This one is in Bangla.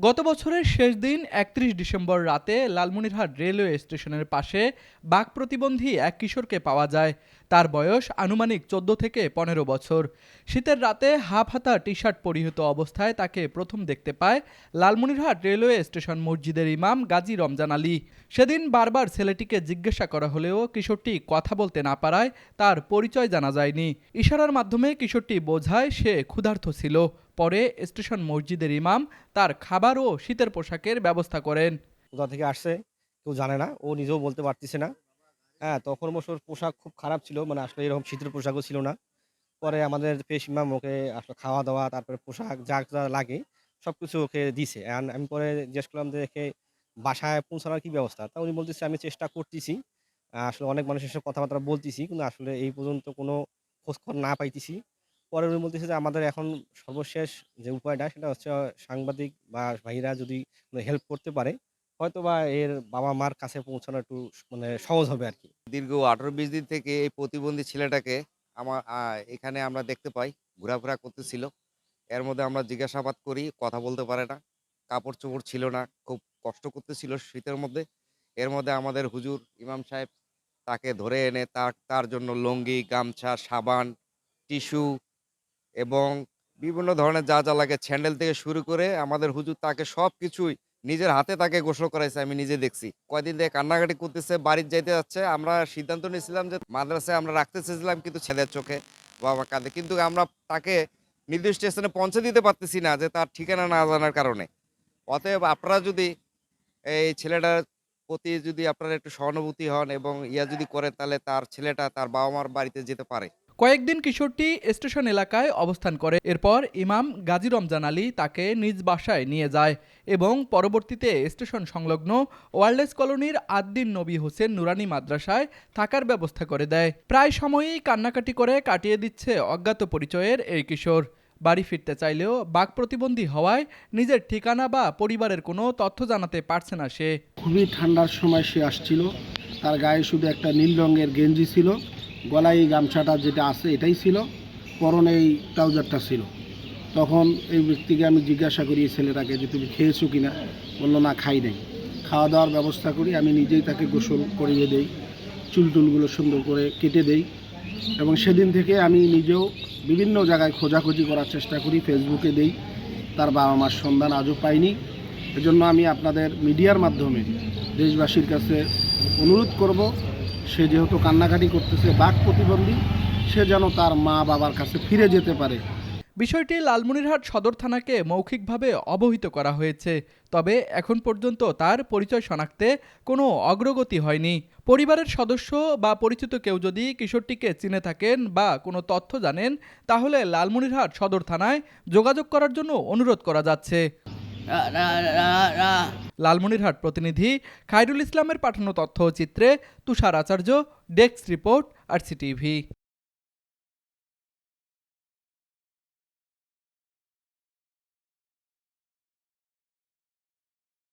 গত বছরের শেষ দিন ৩১ ডিসেম্বর রাতে লালমনিরহাট রেলওয়ে স্টেশনের পাশে বাক প্রতিবন্ধী এক কিশোরকে পাওয়া যায়। তার বয়স আনুমানিক ১৪ থেকে ১৫ বছর। শীতের রাতে হাফ হাতা টি শার্ট পরিহিত অবস্থায় তাকে প্রথম দেখতে পায় লালমনিরহাট রেলওয়ে স্টেশন মসজিদের ইমাম গাজী রমজান আলী। সেদিন বারবার ছেলেটিকে জিজ্ঞাসা করা হলেও কিশোরটি কথা বলতে না পারায় তার পরিচয় জানা যায়নি। ইশারার মাধ্যমে কিশোরটি বোঝায় সে ক্ষুধার্ত ছিল। পরে স্টেশন মসজিদের ইমাম তার খাবার ও শীতের পোশাকের ব্যবস্থা করেন। কোথা থেকে আসছে কেউ জানে না, ও নিজেও বলতে পারতেছে না। হ্যাঁ, তখন অবশ্য ওর পোশাক খুব খারাপ ছিল, মানে আসলে এরকম শীতের পোশাকও ছিল না। পরে আমাদের পেশ ইমাম ওকে আসলে খাওয়া-দাওয়া, তারপরে পোশাক যা লাগে সবকিছু ওকে দিছে। আমি পরে জিজ্ঞেস করলাম যে, একে বাসায় পৌঁছানোর কি ব্যবস্থা? তা উনি বলতেছে, "আমি চেষ্টা করতেছি। আসলে অনেক মানুষের সাথে কথাবার্তা বলতেছি, কিন্তু আসলে এই পর্যন্ত কোনো খোঁজখবর না পাইতেছি।" পরে উনি বলতেছে যে, "আমাদের এখন সর্বশেষ যে উপায়টা সেটা হচ্ছে সাংবাদিক বা ভাইরা যদি হেল্প করতে পারে, হয়তোবা এর বাবা-মার কাছে পৌঁছানো একটু মানে সহজ হবে আরকি।" দীর্ঘ ১৮-২০ দিন থেকে এই প্রতিবন্ধী ছেলেটাকে এখানে আমরা দেখতে পাই ঘোরাফেরা করতেছিল। এর মধ্যে আমরা জিজ্ঞাসাবাদ করি, কথা বলতে পারে না। কাপড়-চোপড় ছিল না। খুব কষ্ট করতেছিল শীতের মধ্যে। এর মধ্যে আমাদের হুজুর ইমাম সাহেব তাকে ধরে এনে তার জন্য লুঙ্গি, গামছা, সাবান, টিস্যু এবং বিভিন্ন ধরনের যা লাগে স্যান্ডেল থেকে শুরু করে আমাদের হুজুর তাকে সবকিছুই নিজের হাতে তাকে গোসল করাইছে, আমি নিজে দেখছি। কয়দিন থেকে কান্নাকাটি করতেছে, বাড়ির যাইতে যাচ্ছে। আমরা সিদ্ধান্ত নিয়েছিলাম যে মাদ্রাসায় আমরা রাখতে চেয়েছিলাম, কিন্তু ছেলের চোখে বাবা কাঁদে। কিন্তু আমরা তাকে নির্দিষ্ট স্থানে পৌঁছে দিতে পারতেছি না যে তার ঠিকানা না জানার কারণে। অতএব আপনারা যদি এই ছেলেটার প্রতি যদি আপনারা একটু সহানুভূতি হন এবং যদি করেন, তাহলে তার ছেলেটা তার বাবা-মার বাড়িতে যেতে পারে। কয়েকদিন কিশোরটি স্টেশন এলাকায় অবস্থান করে। এরপর ইমাম গাজী রমজান আলী তাকে নিজ বাসায় নিয়ে যায় এবং পরবর্তীতে স্টেশন সংলগ্ন ওয়ারলেস কলোনির আদ্দিন নবী হোসেন নুরানি মাদ্রাসায় থাকার ব্যবস্থা করে দেয়। প্রায় সময়ই কান্নাকাটি করে কাটিয়ে দিচ্ছে অজ্ঞাত পরিচয়ের এই কিশোর। বাড়ি ফিরতে চাইলেও বাক প্রতিবন্ধী হওয়ায় নিজের ঠিকানা বা পরিবারের কোনো তথ্য জানাতে পারছে না সে। খুবই ঠান্ডার সময় সে আসছিল। তার গায়ে শুধু একটা নীল রঙের গেঞ্জি ছিল, গলায় এই গামছাটা যেটা আছে এটাই ছিল, পরনে এই ট্রাউজারটা ছিল। তখন এই ব্যক্তিকে আমি জিজ্ঞাসা করি, এই ছেলেটাকে, যে তুমি খেয়েছো কিনা? বললো না, খাই নাই। খাওয়া দাওয়ার ব্যবস্থা করি, আমি নিজেই তাকে গোসল করিয়ে দেই, চুলটুলগুলো সুন্দর করে কেটে দেই। এবং সেদিন থেকে আমি নিজেও বিভিন্ন জায়গায় খোঁজাখুঁজি করার চেষ্টা করি, ফেসবুকে দেই। তার বাবা মার সন্ধান আজও পাইনি। এজন্য আমি আপনাদের মিডিয়ার মাধ্যমে দেশবাসীর কাছে অনুরোধ করব, সে যেহেতু কান্নাকাটি করতেছে, বাক প্রতিবন্ধী, সে যেন তার মা বাবার কাছে ফিরে যেতে পারে। বিষয়টি লালমনিরহাট সদর থানাকে মৌখিকভাবে অবহিত করা হয়েছে, তবে এখন পর্যন্ত তার পরিচয় শনাক্তে কোনো অগ্রগতি হয়নি। পরিবারের সদস্য বা পরিচিত কেউ যদি কিশোরটিকে চিনে থাকেন বা কোনো তথ্য জানেন, তাহলে লালমনিরহাট সদর থানায় যোগাযোগ করার জন্য অনুরোধ করা যাচ্ছে। লালমনিরহাট প্রতিনিধি খায়রুল ইসলামের পাঠানো তথ্যচিত্রে তুষার আচার্য, ডেস্ক রিপোর্ট, আরসিটিভি।